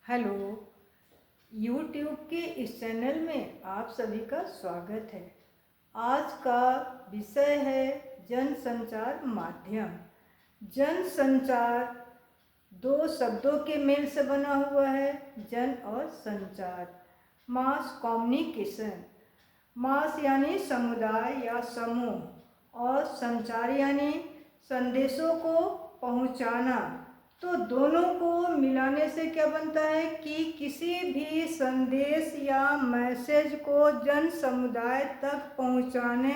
Hello. YouTube के इस channel में आप सभी का स्वागत है। आज का विषय है जनसंचार माध्यम। जनसंचार दो शब्दों के मेल से बना हुआ है, जन और संचार। मास कम्युनिकेशन, मास यानी समुदाय या समूह, और संचार यानी संदेशों को पहुंचाना। तो दोनों को मिलाने से क्या बनता है कि किसी भी संदेश या मैसेज को जन समुदाय तक पहुंचाने,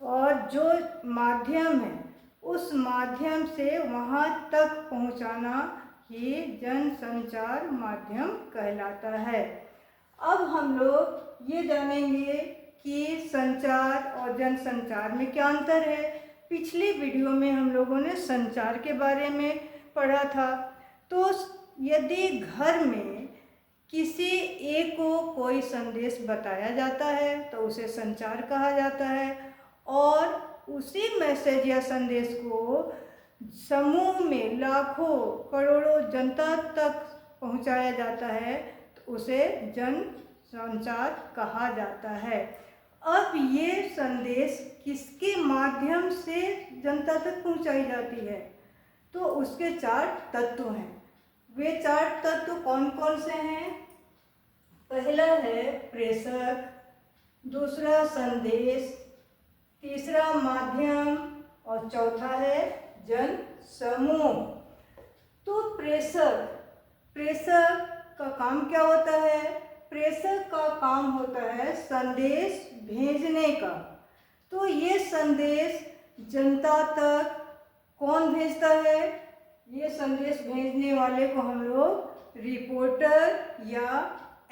और जो माध्यम है उस माध्यम से वहां तक पहुंचाना ही जनसंचार माध्यम कहलाता है। अब हम लोग ये जानेंगे कि संचार और जनसंचार में क्या अंतर है। पिछली वीडियो में हम लोगों ने संचार के बारे में पढ़ा था। तो यदि घर में किसी एक को कोई संदेश बताया जाता है तो उसे संचार कहा जाता है, और उसी मैसेज या संदेश को समूह में लाखों करोड़ों जनता तक पहुंचाया जाता है तो उसे जन संचार कहा जाता है। अब ये संदेश किसके माध्यम से जनता तक पहुंचाई जाती है, तो उसके 4 तत्व हैं। वे 4 तत्व कौन कौन से हैं? पहला है प्रेषक, दूसरा संदेश, तीसरा माध्यम, और चौथा है जन समूह। तो प्रेषक का काम क्या होता है? प्रेषक का काम होता है संदेश भेजने का। तो ये संदेश जनता तक कौन भेजता है? ये संदेश भेजने वाले को हम लोग रिपोर्टर या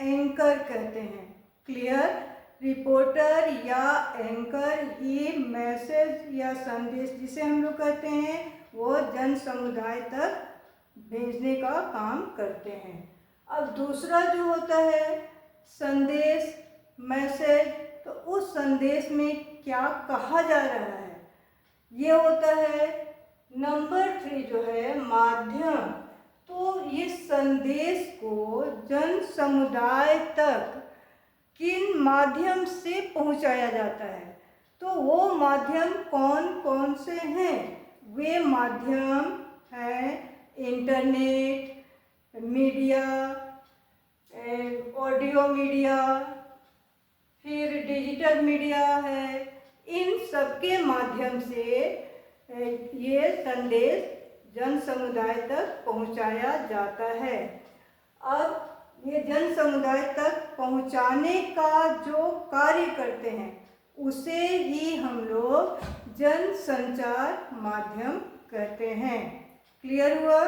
एंकर कहते हैं। क्लियर? रिपोर्टर या एंकर ही मैसेज या संदेश जिसे हम लोग कहते हैं वो जन समुदाय तक भेजने का काम करते हैं। अब दूसरा जो होता है संदेश, मैसेज, तो उस संदेश में क्या कहा जा रहा है, ये होता है। नंबर 3 जो है माध्यम। तो ये संदेश को जन समुदाय तक किन माध्यम से पहुंचाया जाता है, तो वो माध्यम कौन कौन से हैं? वे माध्यम हैं इंटरनेट, मीडिया, ऑडियो मीडिया, फिर डिजिटल मीडिया है। इन सब के माध्यम से ये संदेश जन समुदाय तक पहुंचाया जाता है। अब ये जन समुदाय तक पहुंचाने का जो कार्य करते हैं उसे ही हम लोग जन संचार माध्यम कहते हैं। क्लियर हुआ?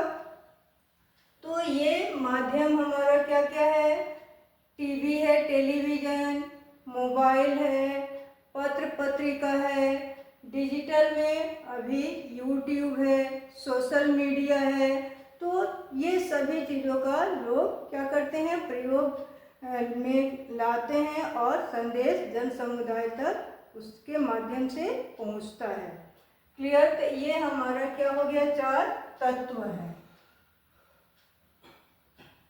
तो ये माध्यम हमारा क्या क्या है? टीवी है, टेलीविज़न, मोबाइल है, पत्र पत्रिका है, डिजिटल में अभी यूट्यूब है, सोशल मीडिया है। तो ये सभी चीज़ों का लोग क्या करते हैं, प्रयोग में लाते हैं और संदेश जन समुदाय तक उसके माध्यम से पहुंचता है। क्लियर? तो ये हमारा क्या हो गया, 4 तत्व हैं।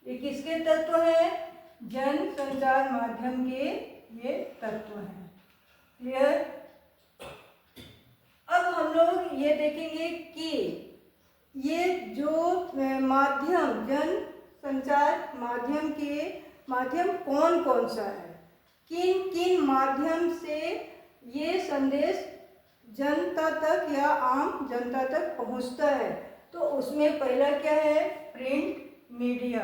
ये किसके तत्व हैं? जन संचार माध्यम के ये तत्व हैं। क्लियर? अब हम लोग ये देखेंगे कि ये जो माध्यम, जन संचार माध्यम के माध्यम कौन कौन सा है, किन किन माध्यम से ये संदेश जनता तक या आम जनता तक पहुंचता है। तो उसमें पहला क्या है? Print media.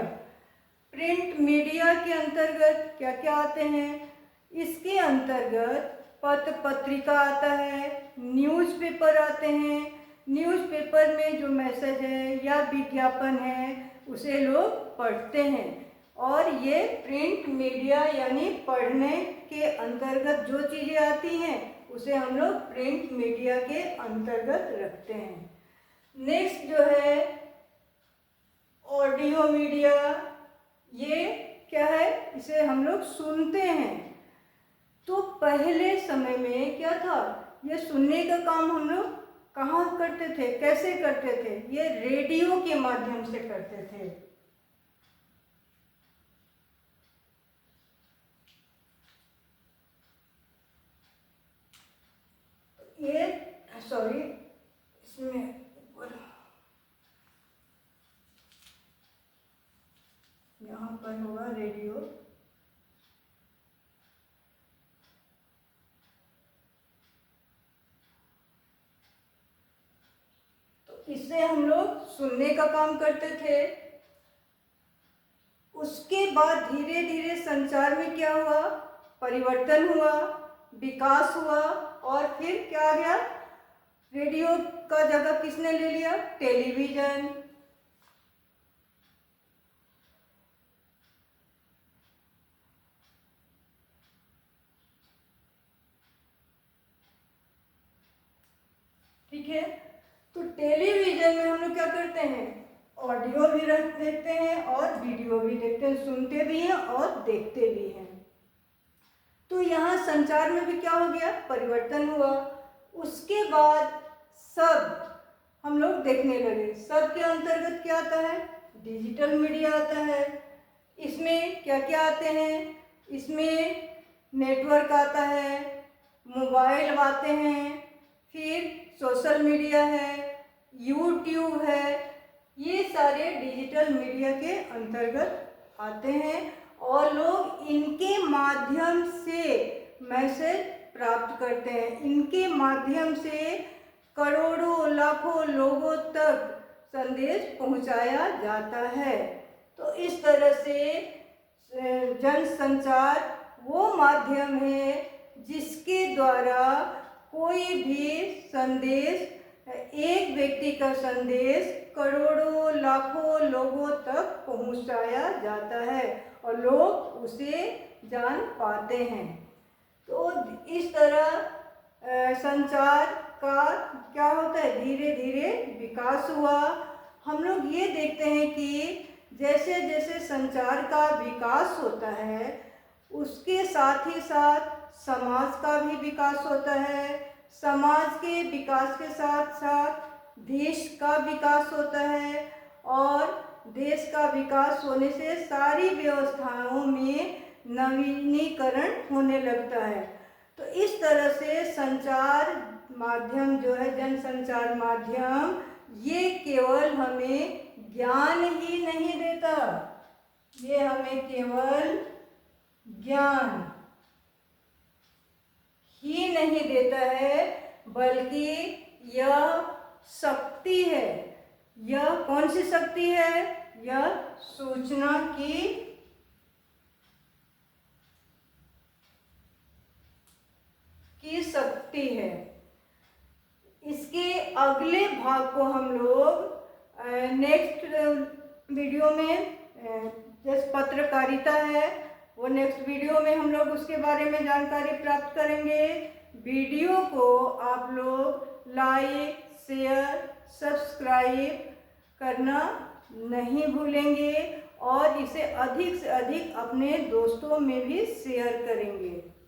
प्रिंट मीडिया के अंतर्गत क्या क्या आते हैं? इसके अंतर्गत पत्र पत्रिका आता है, न्यूज़पेपर आते हैं। न्यूज़पेपर में जो मैसेज है या विज्ञापन है उसे लोग पढ़ते हैं, और ये प्रिंट मीडिया यानी पढ़ने के अंतर्गत जो चीज़ें आती हैं उसे हम लोग प्रिंट मीडिया के अंतर्गत रखते हैं। नेक्स्ट जो है ऑडियो मीडिया। ये क्या है? इसे हम लोग सुनते हैं। तो पहले समय में क्या था, ये सुनने का काम हम लोग कहाँ करते थे, कैसे करते थे? ये रेडियो के माध्यम से करते थे। ये सॉरी इसमें ऊपर यहाँ पर होगा रेडियो। तो इससे हम लोग सुनने का काम करते थे। उसके बाद धीरे धीरे संचार में क्या हुआ, परिवर्तन हुआ, विकास हुआ, और फिर क्या आ गया, रेडियो का जगह किसने ले लिया, टेलीविजन। ठीक है, तो टेलीविजन में हम लोग क्या करते हैं, ऑडियो भी देखते हैं और वीडियो भी देखते हैं, सुनते भी हैं और देखते भी हैं। तो यहाँ संचार में भी क्या हो गया, परिवर्तन हुआ। उसके बाद सब हम लोग देखने लगे। सब के अंतर्गत क्या आता है, डिजिटल मीडिया आता है। इसमें क्या क्या आते हैं, इसमें नेटवर्क आता है, मोबाइल आते हैं, फिर सोशल मीडिया है, यूट्यूब है, ये सारे डिजिटल मीडिया के अंतर्गत आते हैं। और लोग इनके माध्यम से मैसेज प्राप्त करते हैं। इनके माध्यम से करोड़ों लाखों लोगों तक संदेश पहुंचाया जाता है। तो इस तरह से जनसंचार वो माध्यम है जिसके द्वारा कोई भी संदेश, एक व्यक्ति का संदेश करोड़ों लाखों लोगों तक पहुंचाया जाता है और लोग उसे जान पाते हैं। तो इस तरह संचार का क्या होता है, धीरे धीरे विकास हुआ। हम लोग ये देखते हैं कि जैसे जैसे संचार का विकास होता है, उसके साथ ही साथ समाज का भी विकास होता है। समाज के विकास के साथ साथ देश का विकास होता है, और देश का विकास होने से सारी व्यवस्थाओं में नवीनीकरण होने लगता है। तो इस तरह से संचार माध्यम जो है, जनसंचार माध्यम, ये केवल हमें ज्ञान ही नहीं देता, ये हमें केवल ज्ञान ही नहीं देता है, बल्कि यह शक्ति है। यह कौन सी शक्ति है, यह सूचना की शक्ति है। इसके अगले भाग को हम लोग नेक्स्ट वीडियो में, जैसे पत्रकारिता है, वो नेक्स्ट वीडियो में हम लोग उसके बारे में जानकारी प्राप्त करेंगे। वीडियो को आप लोग लाइक, शेयर, सब्सक्राइब करना नहीं भूलेंगे और इसे अधिक से अधिक अपने दोस्तों में भी शेयर करेंगे।